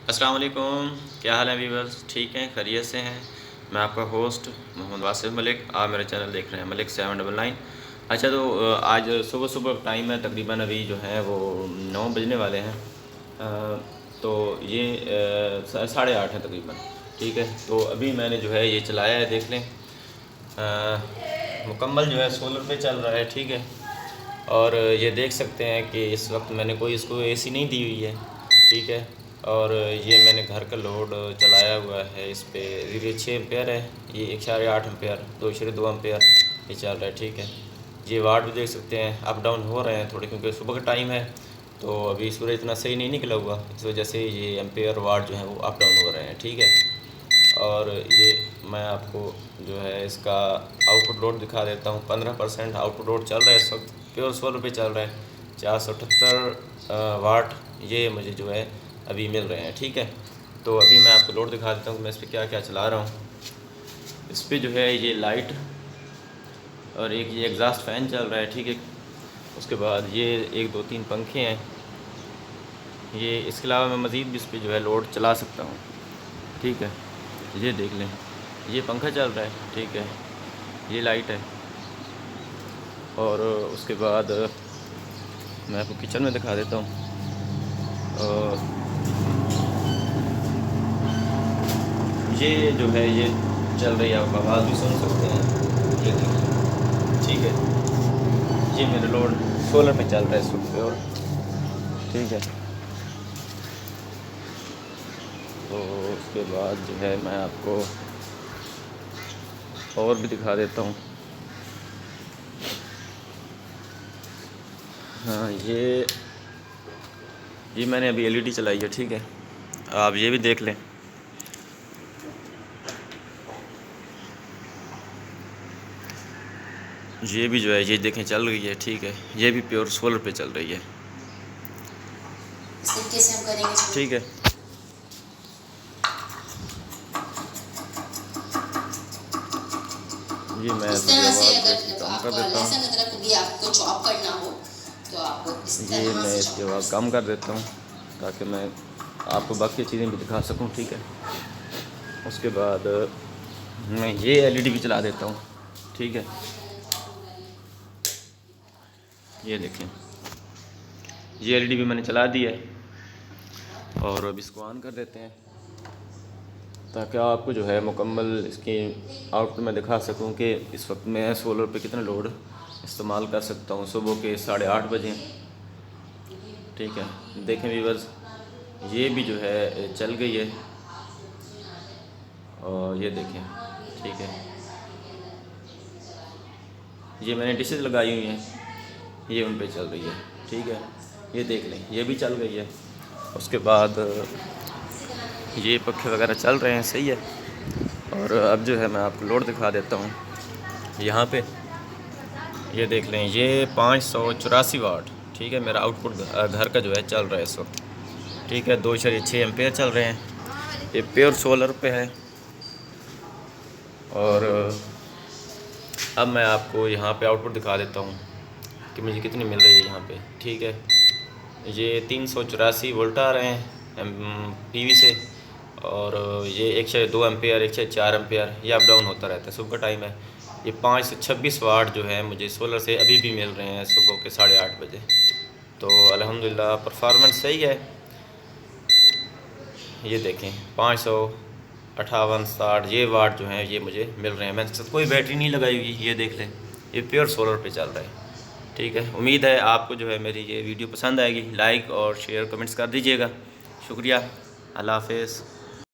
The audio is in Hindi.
अस्सलाम वालेकुम, क्या हाल है वीवर्स? ठीक हैं, खैरियत से हैं। मैं आपका होस्ट मोहम्मद वासिफ मलिक। आप मेरा चैनल देख रहे हैं मलिक 799। अच्छा, तो आज सुबह सुबह टाइम है, तकरीबन अभी जो है वो 9 बजने वाले हैं। तो ये 8:30 हैं तकरीबन। ठीक है, तो अभी मैंने जो है ये चलाया है, देख लें। मुकम्मल जो है सोलर पे चल रहा है। ठीक है, और ये देख सकते हैं कि इस वक्त मैंने कोई इसको एसी नहीं दी हुई है। ठीक है, और ये मैंने घर का लोड चलाया हुआ है। इस पर ये 6 एम्पेयर है, ये 1.8 एम्पेयर 2.2 एम्पेयर ये चल रहा है। ठीक है, ये वाट भी देख सकते हैं, अप डाउन हो रहे हैं थोड़े, क्योंकि सुबह का टाइम है तो अभी सूरज इतना सही नहीं निकला हुआ, इस वजह से ये एम्पेयर वाट जो है वो अप डाउन हो रहे हैं। ठीक है, और ये मैं आपको जो है इसका आउटपुट लोड दिखा देता हूँ। 15% आउटपुट लोड चल रहा है इस वक्त, प्योर सोलर पे चल रहा है। 478 वाट ये मुझे जो है अभी मिल रहे हैं। ठीक है, तो अभी मैं आपको लोड दिखा देता हूँ मैं इस पर क्या क्या चला रहा हूँ। इस पर जो है ये लाइट और एक ये एग्जॉस्ट फ़ैन चल रहा है। ठीक है, उसके बाद ये 1 2 3 पंखे हैं। ये इसके अलावा मैं मज़ीद भी इस पर जो है लोड चला सकता हूँ। ठीक है, ये देख लें, ये पंखा चल रहा है। ठीक है, ये लाइट है, और उसके बाद मैं आपको किचन में दिखा देता हूँ। ये जो है ये चल रही है, आप आवाज़ भी सुन सकते हैं। ये देखिए, ठीक है, ये मेरा लोड सोलर पे चल रहा है इस वक्त पे। और ठीक है, तो उसके बाद जो है मैं आपको और भी दिखा देता हूँ। हाँ, ये मैंने अभी एलईडी चलाई है। ठीक है, आप ये भी देख लें। ये भी जो है ये देखें चल रही है। ठीक है, ये भी प्योर सोलर पे चल रही है। कैसे हम करेंगे? ठीक है, ये मैं इस तरह से अगर कम कर आपको देता लहसुन हूँ। अदरक भी आपको चॉप करना हो तो आपको इस ये तरह मैं से इसकी चॉप कर आवाज़ कम कर देता हूँ ताकि मैं आपको बाकी चीज़ें भी दिखा सकूँ। ठीक है, उसके बाद मैं ये एलईडी भी चला देता हूँ। ठीक है, ये देखें, ये एलईडी भी मैंने चला दी है, और अब इसको ऑन कर देते हैं ताकि आपको जो है मुकम्मल इसकी आउटपुट में दिखा सकूं कि इस वक्त मैं सोलर पे कितना लोड इस्तेमाल कर सकता हूं। सुबह के 8:30 बजे। ठीक है, देखें व्यूअर्स, ये भी जो है चल गई है, और ये देखें। ठीक है, ये मैंने डिशेज लगाई हुई हैं, ये उन पे चल रही है। ठीक है, ये देख लें, ये भी चल गई है। उसके बाद ये पंखे वगैरह चल रहे हैं, सही है। और अब जो है मैं आपको लोड दिखा देता हूँ यहाँ पे। ये देख लें, ये 584 वाट। ठीक है, मेरा आउटपुट घर का जो है चल रहा है इस वक्त। ठीक है, 2.6 एम्पेयर चल रहे हैं, ये प्योर सोलर पे है। और अब मैं आपको यहाँ पे आउटपुट दिखा देता हूँ कि मुझे कितनी मिल रही है यहाँ पे। ठीक है, ये 384 वोल्ट आ रहे हैं पीवी से, और ये 1.2 एम्पेयर 1.4 एम्पेयर ये अप डाउन होता रहता है। सुबह का टाइम है, ये 526 वाट जो है मुझे सोलर से अभी भी मिल रहे हैं सुबह के 8:30 बजे। तो अल्हम्दुलिल्लाह परफॉर्मेंस सही है। ये देखें, 558-60 ये वाट जो हैं ये मुझे मिल रहे हैं। मैंने इसके साथ कोई बैटरी नहीं लगाई हुई, ये देख लें, ये प्योर सोलर पे चल रहा है। ठीक है, उम्मीद है आपको जो है मेरी ये वीडियो पसंद आएगी। लाइक और शेयर कमेंट्स कर दीजिएगा। शुक्रिया, अल्लाह हाफ़िज़।